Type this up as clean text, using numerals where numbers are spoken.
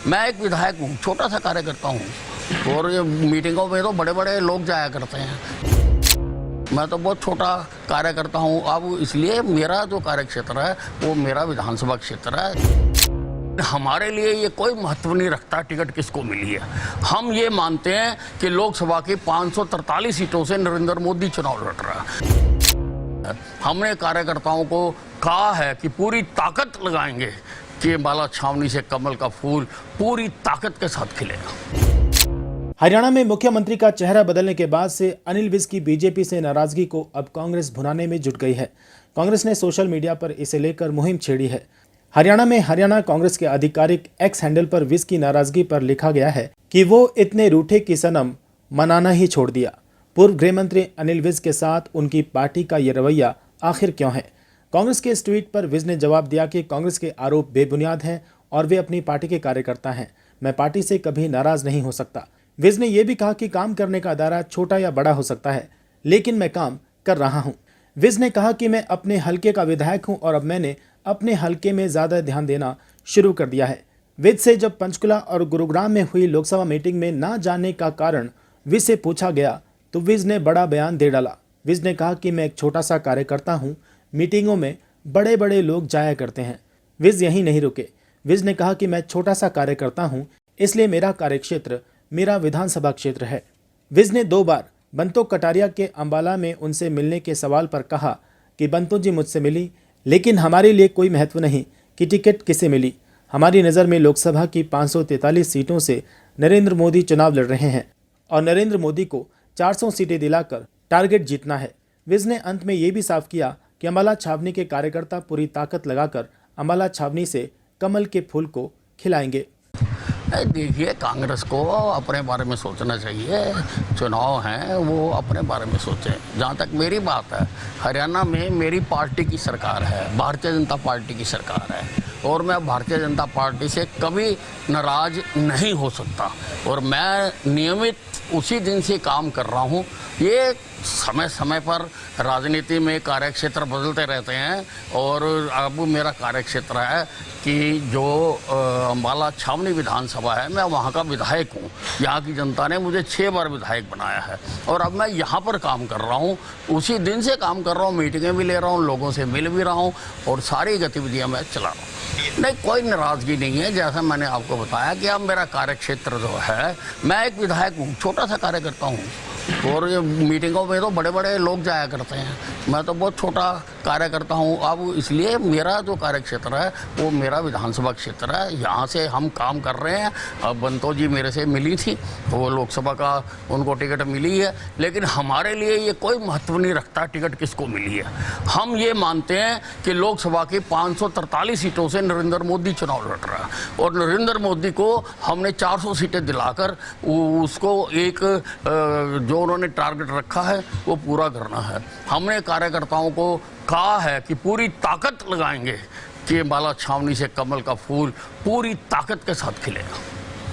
मैं एक विधायक हूँ, छोटा सा कार्यकर्ता हूँ, और ये मीटिंगों में तो बड़े बड़े लोग जाया करते हैं। मैं तो बहुत छोटा कार्यकर्ता हूँ। अब इसलिए मेरा जो कार्य क्षेत्र है वो मेरा विधानसभा क्षेत्र है। हमारे लिए ये कोई महत्व नहीं रखता टिकट किसको मिली है। हम ये मानते हैं कि लोकसभा की 543 सीटों से नरेंद्र मोदी चुनाव लड़ रहा है। हमने कार्यकर्ताओं को कहा है कि पूरी ताकत लगाएंगे कि अम्बाला छावनी से कमल का फूल पूरी ताकत के साथ खिलेगा। हरियाणा में मुख्यमंत्री का चेहरा बदलने के बाद से अनिल विज की बीजेपी से नाराजगी को अब कांग्रेस भुनाने में जुट गई है। कांग्रेस ने सोशल मीडिया पर इसे लेकर मुहिम छेड़ी है। हरियाणा में हरियाणा कांग्रेस के आधिकारिक एक्स हैंडल पर विज की नाराजगी पर लिखा गया है कि वो इतने रूठे कि सनम मनाना ही छोड़ दिया। पूर्व गृह मंत्री अनिल विज के साथ उनकी पार्टी का ये रवैया आखिर क्यों है? कांग्रेस के इस ट्वीट पर विज ने जवाब दिया कि कांग्रेस के आरोप बेबुनियाद हैं और वे अपनी पार्टी के कार्यकर्ता हैं। मैं पार्टी से कभी नाराज नहीं हो सकता। विज ने यह भी कहा कि काम करने का दायरा छोटा या बड़ा हो सकता है, लेकिन मैं काम कर रहा हूं। विज ने कहा कि मैं अपने हलके का विधायक हूं और अब मैंने अपने हलके में ज्यादा ध्यान देना शुरू कर दिया है। विज से जब पंचकुला और गुरुग्राम में हुई लोकसभा मीटिंग में ना जाने का कारण विज से पूछा गया तो विज ने बड़ा बयान दे डाला। विज ने कहा कि मैं एक छोटा सा कार्यकर्ता हूं, मीटिंगों में बड़े बड़े लोग जाया करते हैं। विज यहीं नहीं रुके। विज ने कहा कि मैं छोटा सा कार्यकर्ता हूं, इसलिए मेरा कार्यक्षेत्र मेरा विधानसभा क्षेत्र है। विज ने 2 बार बंतो कटारिया के अम्बाला में उनसे मिलने के सवाल पर कहा कि बंतो जी मुझसे मिली, लेकिन हमारे लिए कोई महत्व नहीं कि टिकट किसे मिली। हमारी नज़र में लोकसभा की 543 सीटों से नरेंद्र मोदी चुनाव लड़ रहे हैं और नरेंद्र मोदी को 400 सीटें दिलाकर टारगेट जीतना है। विज ने अंत में ये भी साफ किया कि अम्बाला छावनी के कार्यकर्ता पूरी ताकत लगाकर अम्बाला छावनी से कमल के फूल को खिलाएंगे। देखिए, कांग्रेस को अपने बारे में सोचना चाहिए। चुनाव हैं, वो अपने बारे में सोचें। जहाँ तक मेरी बात है, हरियाणा में मेरी पार्टी की सरकार है, भारतीय जनता पार्टी की सरकार है, और मैं भारतीय जनता पार्टी से कभी नाराज नहीं हो सकता। और मैं नियमित उसी दिन से काम कर रहा हूँ। ये समय समय पर राजनीति में कार्यक्षेत्र बदलते रहते हैं, और अब मेरा कार्यक्षेत्र है कि जो अम्बाला छावनी विधानसभा है, मैं वहाँ का विधायक हूँ। यहाँ की जनता ने मुझे 6 बार विधायक बनाया है और अब मैं यहाँ पर काम कर रहा हूँ। उसी दिन से काम कर रहा हूँ, मीटिंगें भी ले रहा हूँ, लोगों से मिल भी रहा हूँ और सारी गतिविधियाँ मैं चला रहा हूँ। नहीं, कोई नाराज़गी नहीं है। जैसा मैंने आपको बताया कि अब मेरा कार्यक्षेत्र जो है, मैं एक विधायक हूँ, छोटा सा कार्यकर्ता हूँ, और ये मीटिंगों में तो बड़े बड़े लोग जाया करते हैं। मैं तो बहुत छोटा कार्यकर्ता हूँ। अब इसलिए मेरा जो कार्यक्षेत्र है वो मेरा विधानसभा क्षेत्र है। यहाँ से हम काम कर रहे हैं। अब बंतो जी मेरे से मिली थी, वो लोकसभा का उनको टिकट मिली है, लेकिन हमारे लिए ये कोई महत्व नहीं रखता टिकट किसको मिली है। हम ये मानते हैं कि लोकसभा की 543 सीटों से नरेंद्र मोदी चुनाव लड़ रहा है और नरेंद्र मोदी को हमने 400 सीटें दिलाकर उसको एक जो उन्होंने टारगेट रखा है वो पूरा करना है। हमने कार्यकर्ताओं को कहा है कि पूरी ताकत लगाएंगे कि अम्बाला छावनी से कमल का फूल पूरी ताकत के साथ खिलेगा।